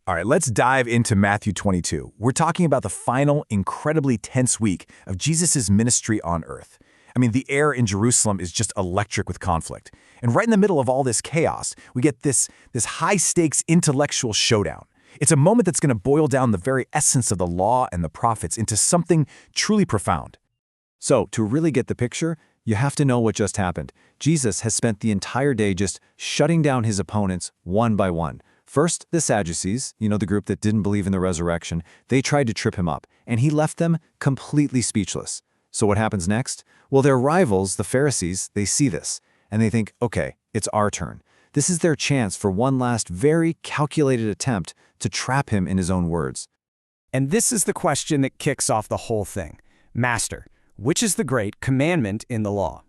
All right, let's dive into Matthew 22. We're talking about the final, incredibly tense week of Jesus' ministry on earth. I mean, the air in Jerusalem is just electric with conflict. And right in the middle of all this chaos, we get this high-stakes intellectual showdown. It's a moment that's going to boil down the very essence of the law and the prophets into something truly profound. So, to really get the picture, you have to know what just happened. Jesus has spent the entire day just shutting down his opponents one by one. First, the Sadducees, the group that didn't believe in the resurrection, they tried to trip him up, and he left them completely speechless. So what happens next? Well, their rivals, the Pharisees, they see this, and they think, okay, it's our turn. This is their chance for one last very calculated attempt to trap him in his own words. And this is the question that kicks off the whole thing. Master, which is the great commandment in the law?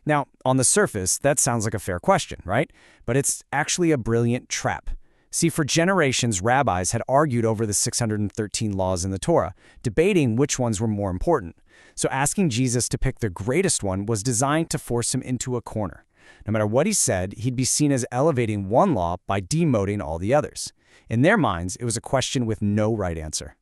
Now, on the surface, that sounds like a fair question, right? But it's actually a brilliant trap. See, for generations, rabbis had argued over the 613 laws in the Torah, debating which ones were more important. So asking Jesus to pick the greatest one was designed to force him into a corner. No matter what he said, he'd be seen as elevating one law by demoting all the others. In their minds, it was a question with no right answer.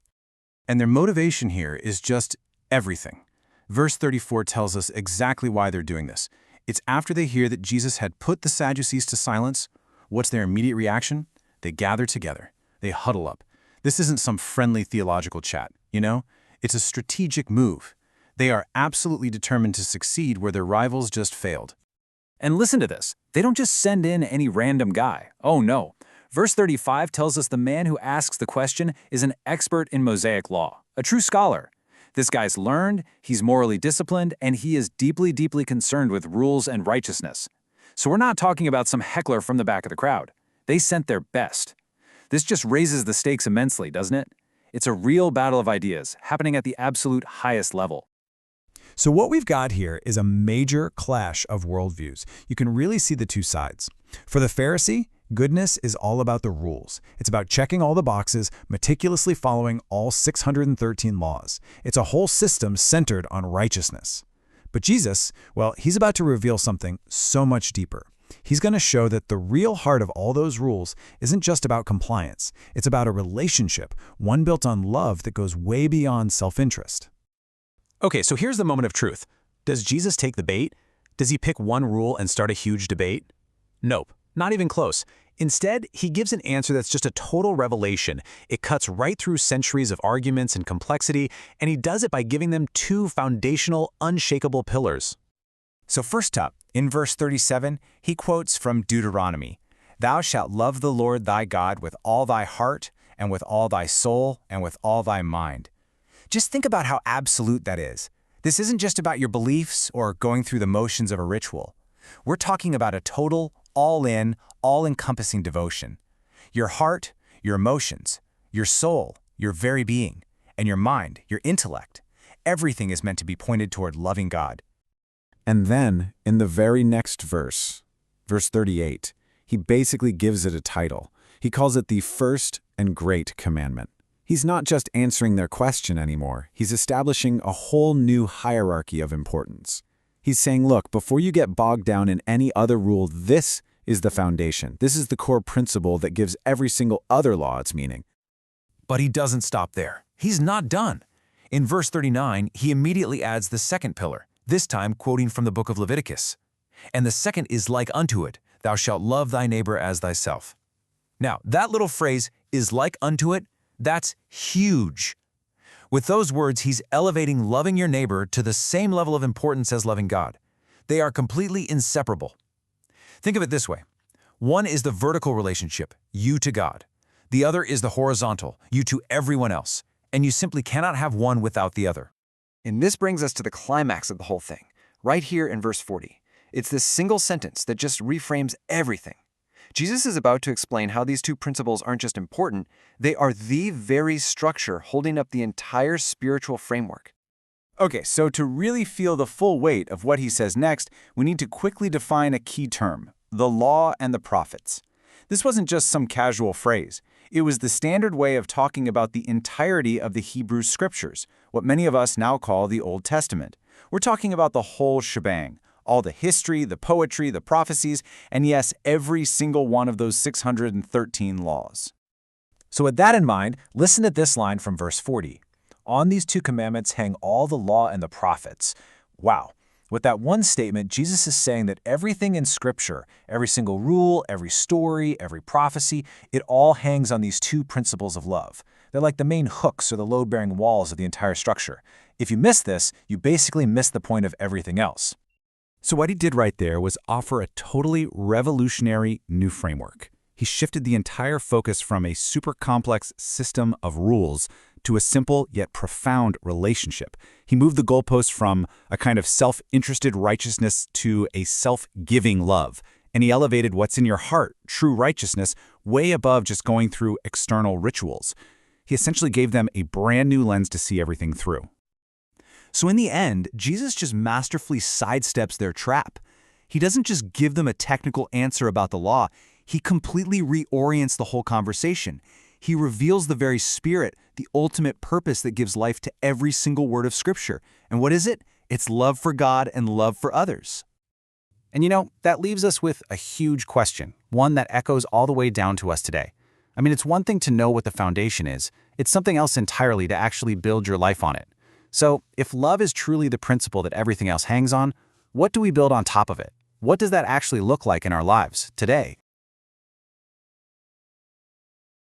And their motivation here is just everything. Verse 34 tells us exactly why they're doing this. It's after they hear that Jesus had put the Sadducees to silence. What's their immediate reaction? They gather together. They huddle up. This isn't some friendly theological chat, It's a strategic move. They are absolutely determined to succeed where their rivals just failed. And listen to this. They don't just send in any random guy. Oh no. Verse 35 tells us the man who asks the question is an expert in Mosaic law, a true scholar. This guy's learned, he's morally disciplined, and he is deeply, deeply concerned with rules and righteousness. So we're not talking about some heckler from the back of the crowd. They sent their best. This just raises the stakes immensely, doesn't it? It's a real battle of ideas, happening at the absolute highest level. So what we've got here is a major clash of worldviews. You can really see the two sides. For the Pharisee, goodness is all about the rules. It's about checking all the boxes, meticulously following all 613 laws. It's a whole system centered on righteousness. But Jesus, well, he's about to reveal something so much deeper. He's going to show that the real heart of all those rules isn't just about compliance. It's about a relationship, one built on love that goes way beyond self-interest. Okay, so here's the moment of truth. Does Jesus take the bait? Does he pick one rule and start a huge debate? Nope, not even close. Instead, he gives an answer that's just a total revelation. It cuts right through centuries of arguments and complexity, and he does it by giving them two foundational, unshakable pillars. So first up, in verse 37, he quotes from Deuteronomy, "Thou shalt love the Lord thy God with all thy heart, and with all thy soul, and with all thy mind." Just think about how absolute that is. This isn't just about your beliefs or going through the motions of a ritual. We're talking about a total, all-in, all-encompassing devotion. Your heart, your emotions, your soul, your very being, and your mind, your intellect. Everything is meant to be pointed toward loving God. And then, in the very next verse, verse 38, he basically gives it a title. He calls it the first and great commandment. He's not just answering their question anymore. He's establishing a whole new hierarchy of importance. He's saying, look, before you get bogged down in any other rule, this is the foundation. This is the core principle that gives every single other law its meaning. But he doesn't stop there. He's not done. In verse 39, he immediately adds the second pillar, this time quoting from the book of Leviticus. And the second is like unto it, thou shalt love thy neighbor as thyself. Now, that little phrase, is like unto it, that's huge. With those words, he's elevating loving your neighbor to the same level of importance as loving God. They are completely inseparable. Think of it this way. One is the vertical relationship, you to God. The other is the horizontal, you to everyone else. And you simply cannot have one without the other. And this brings us to the climax of the whole thing, right here in verse 40. It's this single sentence that just reframes everything. Jesus is about to explain how these two principles aren't just important, they are the very structure holding up the entire spiritual framework. Okay, so to really feel the full weight of what he says next, we need to quickly define a key term, the law and the prophets. This wasn't just some casual phrase. It was the standard way of talking about the entirety of the Hebrew Scriptures, what many of us now call the Old Testament. We're talking about the whole shebang, all the history, the poetry, the prophecies, and yes, every single one of those 613 laws. So with that in mind, listen to this line from verse 40. On these two commandments hang all the law and the prophets. Wow. With that one statement, Jesus is saying that everything in Scripture, every single rule, every story, every prophecy, it all hangs on these two principles of love. They're like the main hooks or the load-bearing walls of the entire structure. If you miss this, you basically miss the point of everything else. So what he did right there was offer a totally revolutionary new framework. He shifted the entire focus from a super complex system of rules to a simple yet profound relationship. He moved the goalposts from a kind of self-interested righteousness to a self-giving love, and he elevated what's in your heart, true righteousness, way above just going through external rituals. He essentially gave them a brand new lens to see everything through. So in the end, Jesus just masterfully sidesteps their trap. He doesn't just give them a technical answer about the law. He completely reorients the whole conversation. He reveals the very spirit, the ultimate purpose that gives life to every single word of Scripture. And what is it? It's love for God and love for others. And that leaves us with a huge question, one that echoes all the way down to us today. I mean, it's one thing to know what the foundation is. It's something else entirely to actually build your life on it. So, if love is truly the principle that everything else hangs on, what do we build on top of it? What does that actually look like in our lives today?